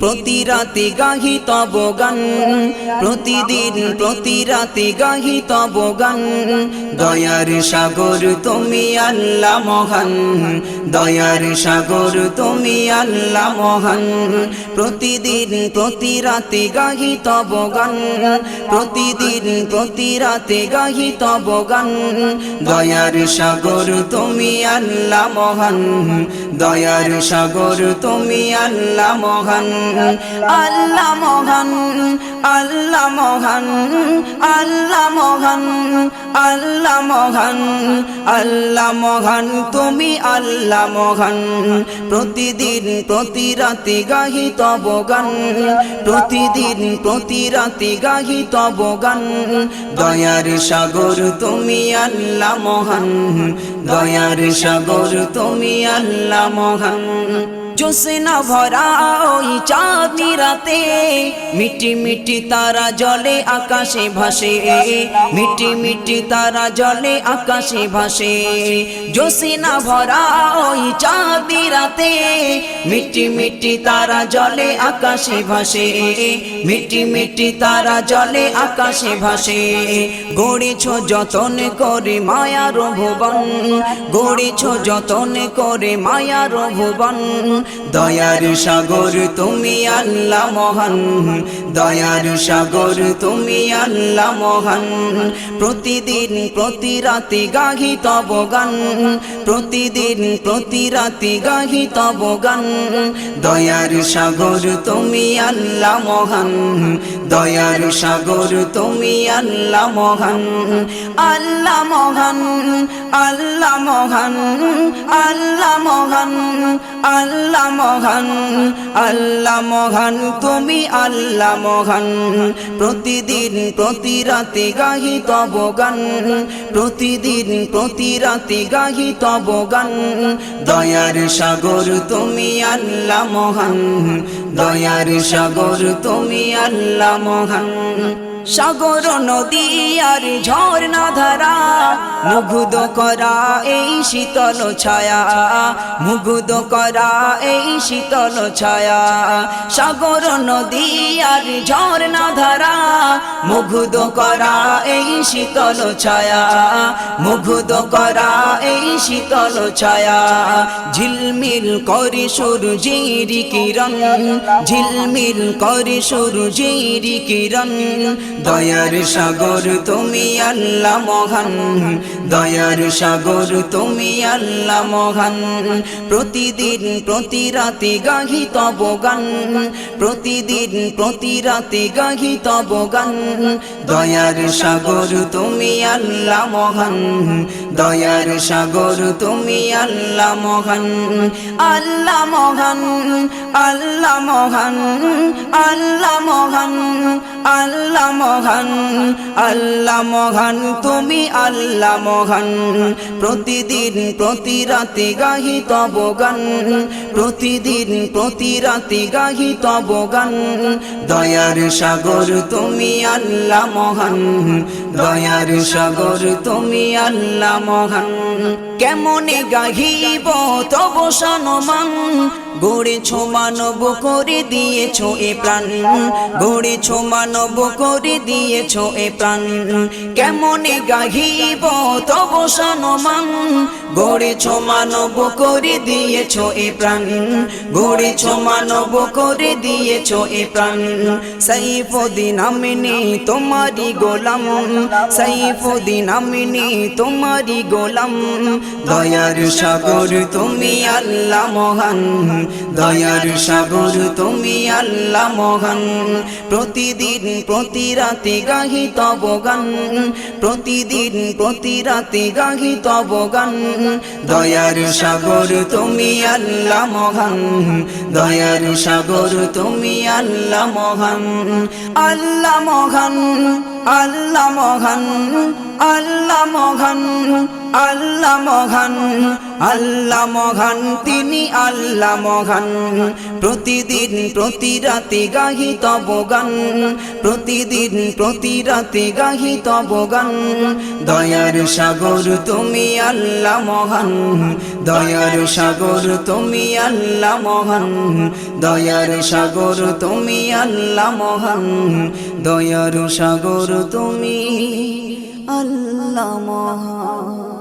প্রতি রাতে গাহি তব গান, প্রতিদিন প্রতি রাতে গাহি তব গান। দয়ার সাগর তুমি আল্লাহ মহান, দয়ার সাগর তুমি আল্লাহ মহান। প্রতিদিন প্রতি রাতে গাহি তব গান, প্রতিদিন প্রতি রাতে গাহি তব গান। দয়ার সাগর তুমি আল্লাহ মহান, দয়ার সাগর তুমি আল্লাহ মহান। আল্লাহ মহান, আল্লাহ মহান, আল্লাহ মহান, আল্লাহ মহান, আল্লাহ মহান, তুমি আল্লাহ মহান। প্রতিদিন প্রতি রাতে গাহি তব গান, প্রতিদিন প্রতি রাতে গাহি তব গান। দয়ার সাগর তুমি আল্লাহ মহান, দয়ার সাগর তুমি আল্লাহ মহান। জোসনা ভরা ওই চাঁদনি রাতে মিটি মিটি তারা জলে আকাশে ভাসে, মিটি মিটি তারা জলে আকাশে ভাসে। জোসনা ভরা ওই চাঁদনি রাতে মিটি মিটি তারা জলে আকাশে ভাসে, মিটি মিটি তারা জলে আকাশে ভাসে। গড়েছ যতন করে মায়ার ভুবন, গড়েছ যতন করে মায়ার ভুবন। দয়ার সাগর তুমি আল্লাহ মহান, দয়ার সাগর তুমি আল্লাহ মহান। প্রতিদিন প্রতি রাতে গাহি তব গান, প্রতিদিন প্রতি রাতে গাহি তব গান। দয়ার সাগর তুমি আল্লাহ মহান, দয়ার সাগর তুমি আল্লাহ মহান। আল্লাহ মহান, আল্লাহ মহান, আল্লাহ মহান, আল্লাহ মহান, আল্লাহ মহান, তুমি আল্লাহ মহান। প্রতিদিন প্রতি রাতে গাহি তব গান, প্রতিদিন প্রতি রাতে গাহি তব গান। দয়ার সাগর তুমি আল্লাহ মহান, দয়ার সাগর তুমি আল্লাহ মহান। সাগর নদী আর ঝর্ণা ধারা মুগ্ধ করা এই শীতল ছায়া, মুগ্ধ করা এই শীতল ছায়া। সাগর নদী আর ঝর্ণা ধারা মুগ্ধ করা এই শীতল ছায়া, মুগ্ধ করা এই শীতল ছায়া। ঝিলমিল করে সূর্যের কিরণ, ঝিলমিল করে সূর্যের কিরণ। দয়ার সাগর তুমি আল্লাহ মহান, দয়ার সাগর তুমি আল্লাহ মহান। প্রতিদিন প্রতি রাতে গাহি তব গান, প্রতিদিন প্রতি রাতে গাহি তব গান। দয়ার সাগর তুমি আল্লাহ মহান, দয়ার সাগর তুমি আল্লাহ মহান। আল্লাহ মহান, আল্লাহ মহান, আল্লাহ মহান, আল্লাহ মহান, আল্লাহ মহান, তুমি আল্লাহ মহান। প্রতিদিন প্রতি রাতে গাহি তব গান, প্রতিদিন প্রতি রাতে গাহি তব গান। দয়ার সাগর তুমি আল্লাহ মহান, দয়ার সাগর তুমি আল্লাহ মহান। কেমনে গাহিব তব সম্মান, গড়েছ মানব করে দিয়েছ এ প্রাণ, গড়েছ মানব করে দিয়েছ এ প্রাণ। কেমনে গাহিব তব সম্মান, গড়েছ মানব করে দিয়েছ এ প্রাণ, গড়েছ মানব করে দিয়েছ এ প্রাণ। সাইফুদ্দিন আমিনী তোমারি গোলাম, সাইফুদ্দিন আমিনী তোমারি গোলাম। দয়ার সাগর তুমি আল্লাহ মহান, দয়ার সাগর তুমি আল্লাহ মহান। প্রতিদিন প্রতি রাতে গাহি তব গান, প্রতিদিন প্রতি রাতে গাহি তব গান। দয়ার সাগর তুমি আল্লাহ মহান, দয়ার সাগর তুমি আল্লাহ মহান। আল্লাহ মহান, আল্লাহ মহান, আল্লাহ মহান, আল্লাহ মহান, আল্লাহ মহান, তিনি আল্লাহ মহান। প্রতিদিন প্রতি রাতে গাহি তব গান, প্রতিদিন প্রতি রাতে গাহি তব গান। দয়ার সাগর তুমি আল্লাহ মহান, দয়ার সাগর তুমি আল্লাহ মহান, দয়ার সাগর তুমি আল্লাহ মহান, দয়ার সাগর তুমি আল্লাহ মহান।